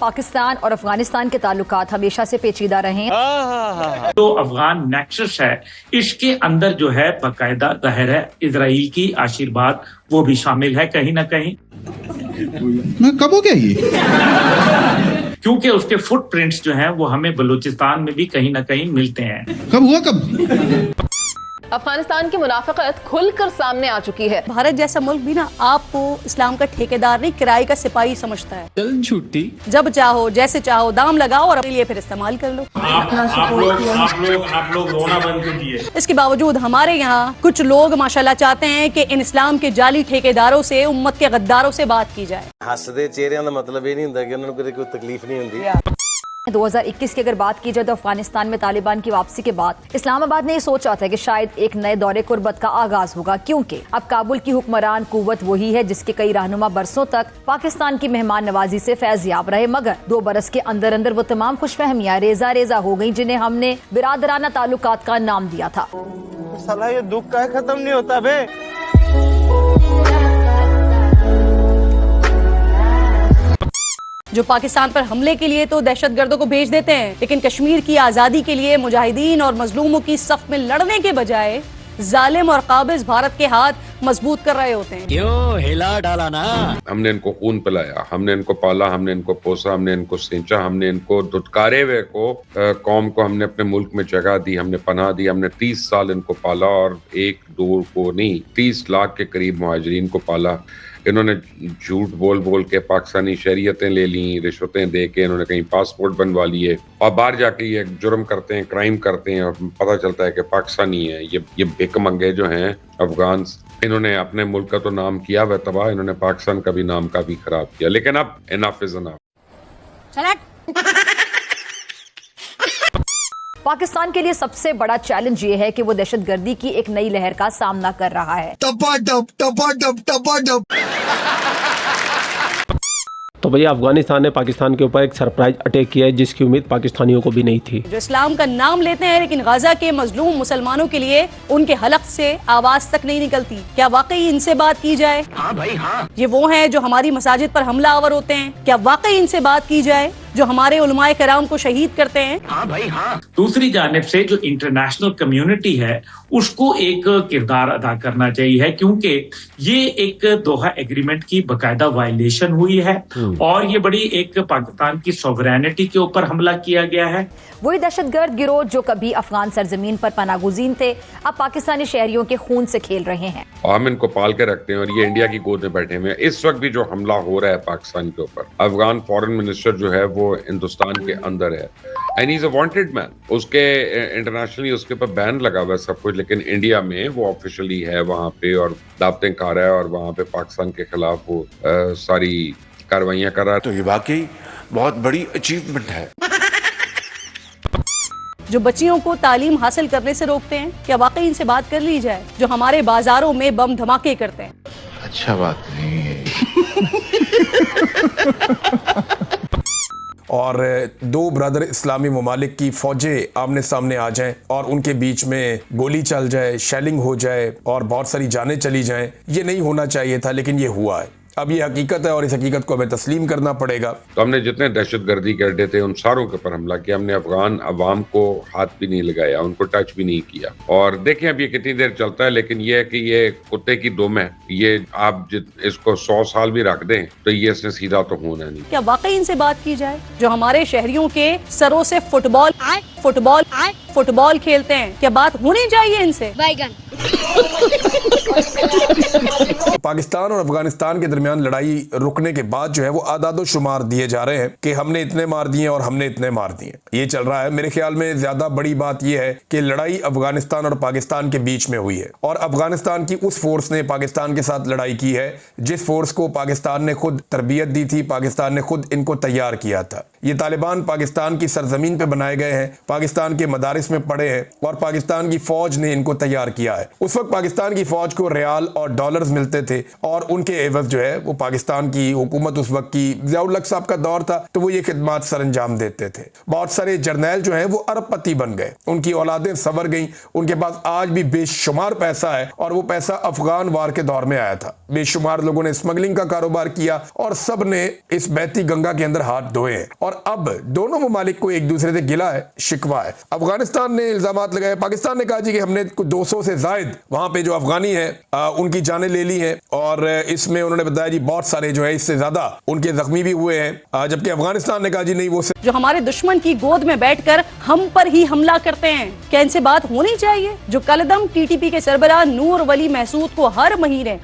पाकिस्तान और अफगानिस्तान के ताल्लुकात हमेशा से पेचीदा रहे हैं। तो अफगान नेक्सस है, इसके अंदर जो है बाकायदा जाहिर है इजराइल की आशीर्वाद वो भी शामिल है कहीं ना कहीं। कब हो गया ये? क्योंकि उसके फुटप्रिंट्स जो हैं वो हमें बलूचिस्तान में भी कहीं ना कहीं मिलते हैं। कब हुआ कब? अफगानिस्तान की मुनाफिकत खुलकर सामने आ चुकी है। भारत जैसा मुल्क भी ना आपको इस्लाम का ठेकेदार नहीं, किराए का सिपाही समझता है। चल झूठी, जब चाहो जैसे चाहो दाम लगाओ और अपने लिए फिर इस्तेमाल कर लो। आप लोग रोना बंद कीजिए। इसके बावजूद हमारे यहाँ कुछ लोग माशाल्लाह चाहते हैं कि इन इस्लाम के जाली ठेकेदारों से, उम्मत के गद्दारों से बात की जाए। हसदे चेहरिਆਂ ਦਾ मतलब ये नहीं ਹੁੰਦਾ कि उन्होंने कोई तकलीफ नहीं होती। 2021 की अगर बात की जाए तो अफगानिस्तान में तालिबान की वापसी के बाद इस्लामाबाद ने ये सोचा था कि शायद एक नए दौरे कुर्बत का आगाज होगा, क्योंकि अब काबुल की हुक्मरान कुव्वत वही है जिसके कई रहनुमा बरसों तक पाकिस्तान की मेहमान नवाजी से फैज़याब रहे। मगर 2 बरस के अंदर अंदर वो तमाम खुशफहमियां रेजा रेजा हो गई जिन्हें हमने बिरादराना ताल्लुकात का नाम दिया था। साला ये दुख का खत्म नहीं होता बे। जो पाकिस्तान पर हमले के लिए तो दहशतगर्दों को भेज देते हैं, लेकिन कश्मीर की आज़ादी के लिए मुजाहिदीन और मजलूमों की सफ में लड़ने के बजाय जालिम और काबिज भारत के हाथ मजबूत कर रहे होते हैं। क्यों हिला डाला ना? हमने इनको खून पिलाया, हमने इनको पाला, हमने इनको पोसा, हमने इनको सींचा, हमने इनको दुत्कारे हुए को कौम को हमने अपने मुल्क में जगह दी, हमने पनाह दी, हमने 30 साल इनको पाला और 1-2 को नहीं 30 लाख के करीब मुहाजिरीन को पाला। इन्होंने झूठ बोल बोल के पाकिस्तानी शरीयतें ले ली, रिश्वतें दे के इन्होंने कहीं पासपोर्ट बनवा लिए और बाहर जाके ये जुर्म करते हैं, क्राइम करते हैं और पता चलता है कि पाकिस्तानी है। ये भिकमंगे जो हैं अफगान, इन्होंने अपने मुल्क का तो नाम किया वह तबाह, इन्होंने पाकिस्तान का भी नाम का भी खराब किया। लेकिन अब इनफ इज इनफ। पाकिस्तान के लिए सबसे बड़ा चैलेंज ये है कि वो दहशतगर्दी की एक नई लहर का सामना कर रहा है। तो भैया अफगानिस्तान ने पाकिस्तान के ऊपर एक सरप्राइज अटैक किया है जिसकी उम्मीद पाकिस्तानियों को भी नहीं थी। जो इस्लाम का नाम लेते हैं लेकिन गाजा के मजलूम मुसलमानों के लिए उनके हलक से आवाज तक नहीं निकलती, क्या वाकई इनसे बात की जाए? हाँ भाई हाँ। ये वो हैं जो हमारी मसाजिद पर हमला आवर होते हैं, क्या वाकई इनसे बात की जाए? जो हमारे उलमाए कराम को शहीद करते हैं। हाँ भाई हाँ। दूसरी जानिब से जो इंटरनेशनल कम्युनिटी है उसको एक किरदार अदा करना चाहिए, क्योंकि ये एक दोहा एग्रीमेंट की बकायदा वायलेशन हुई है और ये बड़ी एक पाकिस्तान की सॉवरेनिटी के ऊपर हमला किया गया है। वही दहशतगर्द गिरोह जो कभी अफगान सरजमीन पर पनागुज़ीन थे, अब पाकिस्तानी शहरियों के खून से खेल रहे हैं। हम इनको पाल के रखते हैं और ये इंडिया की गोद में बैठे हुए हैं। इस वक्त भी जो हमला हो रहा है पाकिस्तान के ऊपर, अफगान फॉरेन मिनिस्टर जो है वो हिंदुस्तान के अंदर है and he is a wanted man. उसके इंटरनेशनली उसके ऊपर बैन लगा हुआ है सब कुछ, लेकिन इंडिया में वो ऑफिशियली है वहाँ पे और दावतें खा रहा है और वहाँ पे पाकिस्तान के खिलाफ वो सारी कार्रवाइयाँ कर रहा है। तो ये वाकई बहुत बड़ी अचीवमेंट है। जो बच्चियों को तालीम हासिल करने से रोकते हैं, क्या वाकई इनसे बात कर ली जाए? जो हमारे बाजारों में बम धमाके करते हैं। अच्छा बात नहीं है। और 2 ब्रदर इस्लामी ममालिक की फौजें आमने सामने आ जाएं और उनके बीच में गोली चल जाए, शेलिंग हो जाए और बहुत सारी जानें चली जाएं, ये नहीं होना चाहिए था, लेकिन ये हुआ है। अब ये हकीकत है और इस हकीकत को हमें तस्लीम करना पड़ेगा। तो हमने जितने दहशतगर्दी के अड्डे थे उन सारों के ऊपर हमला किया। हमने अफगान अवाम को हाथ भी नहीं लगाया, उनको टच भी नहीं किया। और देखें अब ये कितनी देर चलता है, लेकिन ये है कि ये कुत्ते की दुम है। ये आप इसको 100 साल भी रख दें तो ये इसने सीधा तो होना नहीं। क्या वाकई इनसे बात की जाए? जो हमारे शहरियों के सरों से फुटबॉल खेलते हैं, क्या बात होनी चाहिए इनसे? पाकिस्तान और अफगानिस्तान के दरमियान लड़ाई रुकने के बाद जो है वो आदादो शुमार दिए जा रहे हैं कि हमने इतने मार दिए और हमने इतने मार दिए। ये चल रहा है। मेरे ख्याल में ज्यादा बड़ी बात यह है कि लड़ाई अफगानिस्तान और पाकिस्तान के बीच में हुई है और अफगानिस्तान की उस फोर्स ने पाकिस्तान के साथ लड़ाई की है जिस फोर्स को पाकिस्तान ने खुद तरबियत दी थी, पाकिस्तान ने खुद इनको तैयार किया था। ये तालिबान पाकिस्तान की सरजमीन पे बनाए गए हैं, पाकिस्तान के मदारिस में पढ़े हैं और पाकिस्तान की फौज ने इनको तैयार किया है। उस उस वक्त पाकिस्तान की फौज को रियाल और डॉलर्स मिलते थे और उनके एवज जो है वो पाकिस्तान की हुकूमत उस वक्त की ज़ियाउल हक साहब का दौर था तो वो ये खिदमात सर अंजाम देते थे। बहुत सारे जर्नैल जो है वो अरबपति बन गए, उनकी औलादें संवर गई, उनके पास आज भी बेशुमार पैसा है और वो पैसा अफगान वार के दौर में आया था। बेशुमार लोगों ने स्मगलिंग का कारोबार किया और सब ने इस बहती गंगा के अंदर हाथ धोए हैं और अब दोनों ममालिक को एक दूसरे से गिला है, शिकवा है। अफगानिस्तान ने इल्जामात लगाए, पाकिस्तान ने कहा जी कि हमने 200 से जायद वहां पे जो अफगानी है उनकी जानें ले ली हैं और इसमें उन्होंने बताया जी बहुत सारे जो है इससे ज्यादा उनके जख्मी भी हुए हैं, जबकि अफगानिस्तान ने कहा जी नहीं वो जो हमारे दुश्मन की गोद में बैठकर हम पर ही हमला करते हैं। क्या इनसे बात होनी चाहिए? जो कलदम टीटीपी के सरबराह नूर वली महसूद को हर महीने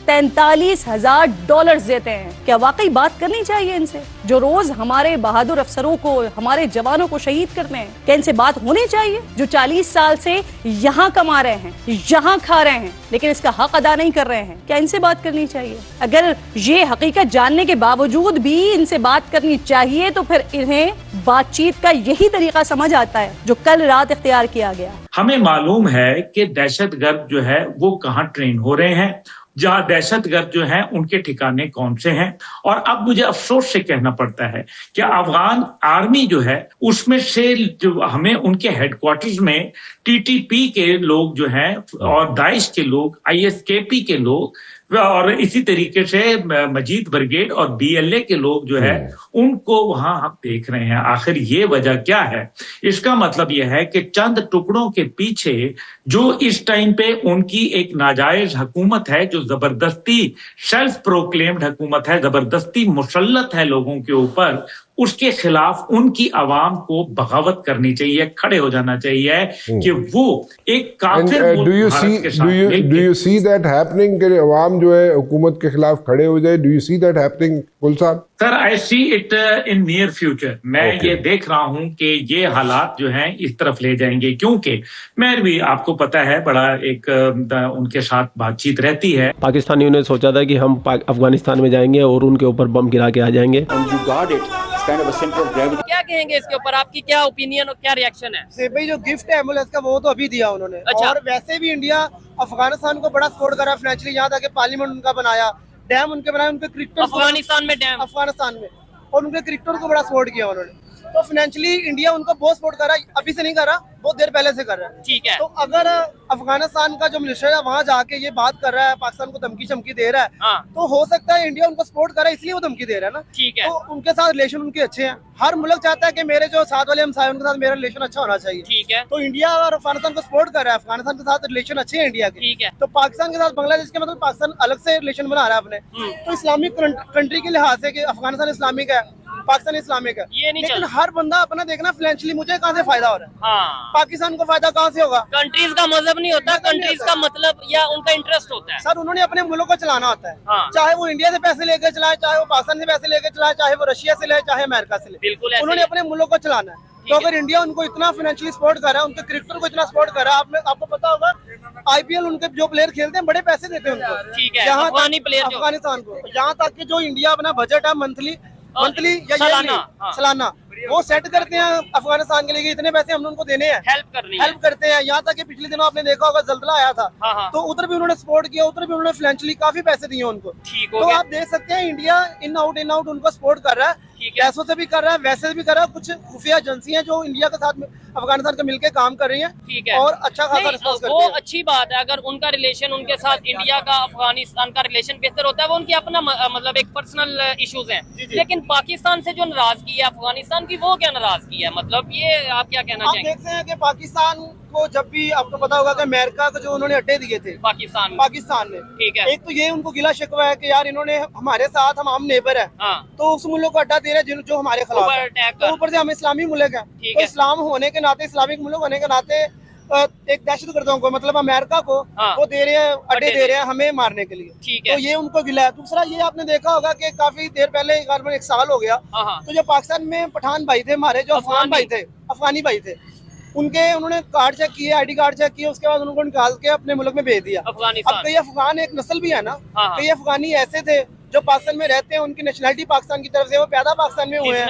43,000 डॉलर देते हैं, क्या वाकई बात करनी चाहिए इनसे? जो रोज हमारे बहादुर अफसरों को, हमारे जवानों को शहीद करते हैं, क्या इनसे बात होनी चाहिए? जो 40 साल से यहाँ कमा रहे हैं, यहाँ खा रहे हैं, लेकिन इसका हक अदा नहीं कर रहे हैं, क्या इनसे बात करनी चाहिए? अगर ये हकीकत जानने के बावजूद भी इनसे बात करनी चाहिए तो फिर इन्हें बातचीत का यही तरीका समझ आता है जो कल रात इख्तियार किया गया। हमें मालूम है कि दहशतगर्द जो है वो कहाँ ट्रेन हो रहे हैं, जहां दहशतगर्द जो हैं उनके ठिकाने कौन से हैं। और अब मुझे अफसोस से कहना पड़ता है कि अफगान आर्मी जो है उसमें से जो हमें उनके हेडक्वार्टर्स में टीटीपी के लोग जो हैं और दाइश के लोग, आईएसकेपी के लोग और इसी तरीके से मजीद ब्रिगेड और बीएलए के लोग जो है उनको वहां हम देख रहे हैं। आखिर ये वजह क्या है? इसका मतलब यह है कि चंद टुकड़ों के पीछे जो इस टाइम पे उनकी एक नाजायज हुकूमत है, जो जबरदस्ती सेल्फ प्रोक्लेम्ड हुकूमत है, जबरदस्ती मुसल्लत है लोगों के ऊपर, उसके खिलाफ उनकी आवाम को बगावत करनी चाहिए, खड़े हो जाना चाहिए कि वो एक काफिर मुल्क भारत के साथ मिलके। Do you see that happening कि अवाम जो है हुकूमत के खिलाफ खड़े हो जाए? Do you see that happening कुल साहब? Sir, I see it in near future. मैं ये देख रहा हूं कि ये हालात जो हैं इस तरफ ले जाएंगे, क्योंकि मैं भी, आपको पता है, बड़ा एक उनके साथ बातचीत रहती है। पाकिस्तानियों ने सोचा था कि हम अफगानिस्तान में जाएंगे और उनके ऊपर बम गिरा के आ जाएंगे। क्या कहेंगे इसके ऊपर? आपकी क्या ओपिनियन और क्या रिएक्शन है? से भाई जो गिफ्ट है एम्बुलेंस का वो तो अभी दिया उन्होंने। अच्छा। और वैसे भी इंडिया अफगानिस्तान को बड़ा सपोर्ट करा फाइनेंशियली, यहाँ तक पार्लियामेंट उनका बनाया, डैम उनके बनाए, उनके क्रिकेटर अफगानिस्तान में डैम, अफगानिस्तान में, और उनके क्रिकेटर को बड़ा सपोर्ट किया उन्होंने। तो फाइनेंशियली इंडिया उनको बहुत सपोर्ट कर रहा है, अभी से नहीं कर रहा, बहुत देर पहले से कर रहा है। ठीक है। तो अगर अफगानिस्तान का जो मिनिस्टर है वहाँ जाके ये बात कर रहा है, पाकिस्तान को धमकी चमकी दे रहा है, हाँ। तो हो सकता है इंडिया उनको सपोर्ट कर रहा है इसलिए वो धमकी दे रहा है ना। ठीक है। तो उनके साथ रिलेशन उनके अच्छे हैं। हर मुल्क चाहता है कि मेरे जो साथ वाले हमसाये उनके साथ मेरा रिलेशन अच्छा होना चाहिए। ठीक है। तो इंडिया और अफगानिस्तान को सपोर्ट कर रहा है, अफगानिस्तान के साथ रिलेशन अच्छे हैं इंडिया के। ठीक है। तो पाकिस्तान के साथ बांग्लादेश के मतलब पाकिस्तान अलग से रिलेशन बना रहा है अपने। तो इस्लामिक कंट्री के लिहाज से कि अफगानिस्तान इस्लामिक है, पाकिस्तान इस्लामिक है, ये नहीं, लेकिन हर बंदा अपना देखना फाइनेंशियली मुझे कहाँ से फायदा हो रहा है। हाँ। पाकिस्तान को फायदा कहाँ से होगा? कंट्रीज का मजहब नहीं होता, कंट्रीज का मतलब या उनका इंटरेस्ट होता है। सर, उन्होंने अपने मुल्क को चलाना होता है। हाँ। चाहे वो इंडिया से पैसे लेकर चलाए, चाहे वो पाकिस्तान से पैसे लेकर चलाए, चाहे वो रशिया से ले, चाहे अमेरिका से ले, बिल्कुल उन्होंने अपने मुल्क को चलाना है। तो अगर इंडिया उनको इतना फाइनेंशियली सपोर्ट कर रहा है, उनके क्रिकेटर को इतना सपोर्ट कर रहा है, आपको पता होगा आईपीएल उनके जो प्लेयर खेलते हैं बड़े पैसे देते हैं उनको। ठीक है। अफगानिस्तान को, यहाँ तक कि जो इंडिया अपना बजट है मंथली या सालाना वो सेट करते हैं अफगानिस्तान के लिए, इतने पैसे हमने उनको देने हैं, हेल्प करते हैं। यहाँ तक कि पिछले दिनों आपने देखा होगा जल्जला आया था, तो उधर भी उन्होंने सपोर्ट किया, उधर भी उन्होंने फाइनेंशियली काफी पैसे दिए उनको। तो आप देख सकते हैं इंडिया इन आउट उनको सपोर्ट कर रहा है, पैसों से भी कर रहा है, वैसे भी कर रहा है। कुछ खुफिया एजेंसियां जो इंडिया के साथ अफगानिस्तान के मिलकर काम कर रही हैं। ठीक है। और अच्छा खासा रिस्पॉन्स करती वो है। अच्छी बात है अगर उनका रिलेशन उनके साथ इंडिया का अफगानिस्तान का रिलेशन बेहतर होता है, वो उनकी अपना मतलब एक पर्सनल इश्यूज हैं। लेकिन पाकिस्तान से जो नाराजगी है अफगानिस्तान की, वो क्या नाराजगी है? मतलब ये आप क्या कहना चाहेंगे? आप देखते हैं कि पाकिस्तान को जब भी आपको पता होगा कि अमेरिका को जो उन्होंने अड्डे दिए थे पाकिस्तान ने, ठीक है, एक तो ये उनको गिला शिकवा है कि यार इन्होंने हमारे साथ, हम नेबर है, तो उस मुल्क को अड्डा दे रहे हैं जो हमारे खिलाफ है। तो ऊपर से हम इस्लामी मुल्क है, तो इस्लाम होने के नाते, इस्लामिक मुल्क होने के नाते एक दहशतगर्दों को, मतलब अमेरिका को वो दे रहे हैं, अड्डे दे रहे हैं हमें मारने के लिए। ठीक है। तो ये उनको गिला है। दूसरा ये आपने देखा होगा कि काफी देर पहले, करीबन 1 साल हो गया, तो जो पाकिस्तान में पठान भाई थे हमारे, जो अफगानी भाई थे, उनके उन्होंने कार्ड चेक किए, आईडी कार्ड चेक किए, उसके बाद उनको निकाल के अपने मुल्क में भेज दिया। अब कई अफगान एक नस्ल भी है ना, कई अफगानी ऐसे थे जो पाकिस्तान में रहते हैं उनकी नेशनलिटी पाकिस्तान की तरफ से, वो पैदा पाकिस्तान में हुए हैं,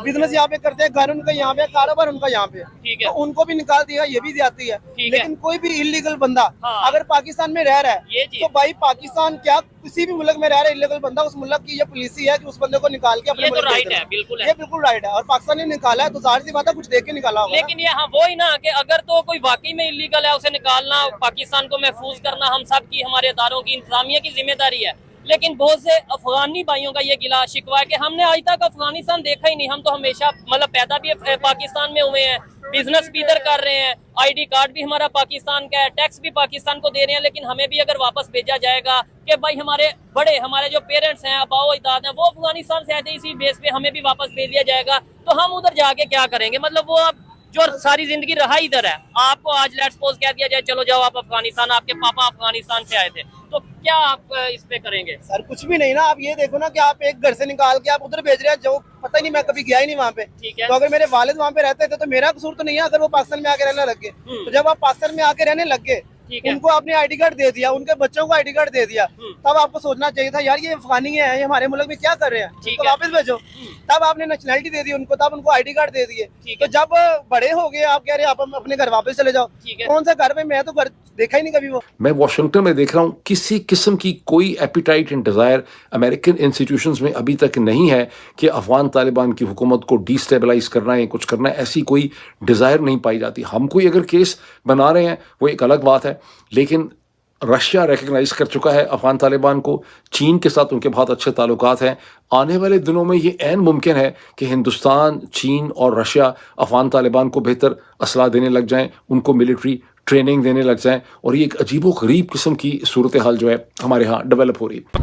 बिजनेस यहाँ पे करते हैं, घर उनका यहाँ पे, कारोबार उनका यहाँ पे, तो उनको भी निकाल दिया, ये भी ज्यादती है। लेकिन कोई भी इलीगल बंदा अगर पाकिस्तान में रह रहा है तो भाई पाकिस्तान क्या किसी भी मुल्क में रह रहा है इलीगल बंदा, उस मुल्क की ये पॉलिसी है कि उस बंदे को निकाल के अपने मुल्क भेजना है। ये बिल्कुल राइट है, और पाकिस्तान ने निकाला है तो जाहिर सी बात है कुछ देख के निकाला होगा। लेकिन ये हाँ वो ही ना कि अगर तो कोई वाकई में इलीगल है, उसे निकालना, पाकिस्तान को महफूज करना हम सब की, हमारे अदारों की, इंतजामिया की जिम्मेदारी है। लेकिन बहुत से अफगानी भाइयों का ये गिला शिकवा है कि हमने आज तक अफगानिस्तान देखा ही नहीं, हम तो हमेशा मतलब पैदा भी पाकिस्तान में हुए हैं, बिजनेस भी इधर कर रहे हैं, आईडी कार्ड भी हमारा पाकिस्तान का है, टैक्स भी पाकिस्तान को दे रहे हैं, लेकिन हमें भी अगर वापस भेजा जाएगा कि भाई हमारे बड़े, हमारे जो पेरेंट्स हैं, अबाओ अजदाद हैं, वो अफगानिस्तान से आए थे, इसी बेस पे हमें भी वापस भेज दिया जाएगा, तो हम उधर जाके क्या करेंगे? मतलब वो अब जो सारी जिंदगी रहा इधर है, आपको आज लेट्स सपोज कह दिया जाए चलो जाओ आप अफगानिस्तान, आपके पापा अफगानिस्तान से आए थे, तो क्या आप इस पे करेंगे? सर कुछ भी नहीं ना, आप ये देखो ना कि आप एक घर से निकाल के आप उधर भेज रहे हैं, जो पता ही नहीं, मैं कभी गया ही नहीं वहाँ पे। ठीक है। तो अगर मेरे वालिद वहाँ पे रहते थे तो मेरा कसूर तो नहीं है अगर वो पाकिस्तान में आके रहने लग गए। तो जब आप पाकिस्तान में आके रहने लग गए, उनको आपने आईडी कार्ड दे दिया, उनके बच्चों को आईडी कार्ड दे दिया, तब आपको सोचना चाहिए था यार ये अफगानी है, ये हमारे मुल्क में क्या कर रहे हैं, तो वापस भेजो। तब आपने नेशनलिटी दे दी उनको, तब उनको आईडी कार्ड दे दिए। तो जब बड़े हो गए आप कह रहे हैं आप अपने घर वापस चले जाओ, कौन सा घर में, मैं तो घर देखा ही नहीं कभी वो। मैं वॉशिंगटन में देख रहा हूँ किसी किस्म की कोई appetite and desire American institutions में अभी तक नहीं है कि अफगान तालिबान की हुकूमत को डिस्टेबलाइज करना है, कुछ करना है, ऐसी कोई डिज़ायर नहीं पाई जाती। हम कोई अगर केस बना रहे हैं वो एक अलग बात है, लेकिन रशिया रिकग्नाइज कर चुका है अफगान तालिबान को, चीन के साथ उनके बहुत अच्छे ताल्लुकात हैं। आने वाले दिनों में ये ऐन मुमकिन है कि हिंदुस्तान, चीन और रशिया अफगान तालिबान को बेहतर असलाह देने लग जाएं, उनको मिलिट्री ट्रेनिंग देने लग जाएं, और ये एक अजीबो गरीब किस्म की सूरत हाल जो है हमारे यहाँ डेवलप हो रही है।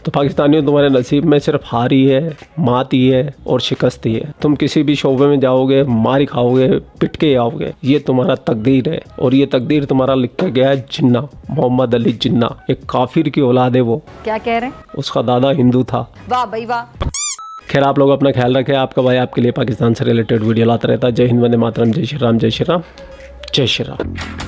तो पाकिस्तानियों, तुम्हारे नसीब में सिर्फ हार ही है, मात ही है और शिकस्त ही है। तुम किसी भी शोबे में जाओगे, मार खाओगे, पिट के आओगे, ये तुम्हारा तकदीर है, और ये तकदीर तुम्हारा लिखा गया है जिन्ना, मोहम्मद अली जिन्ना, एक काफिर की औलाद है वो। क्या कह रहे हैं? उसका दादा हिंदू था। वाह भाई वाह। खैर, आप लोग अपना ख्याल रखें। आपका भाई आपके लिए पाकिस्तान से रिलेटेड वीडियो लाता रहता है। जय हिंद, वंदे मातरम, जय श्री राम, जय श्री राम, जय श्री राम।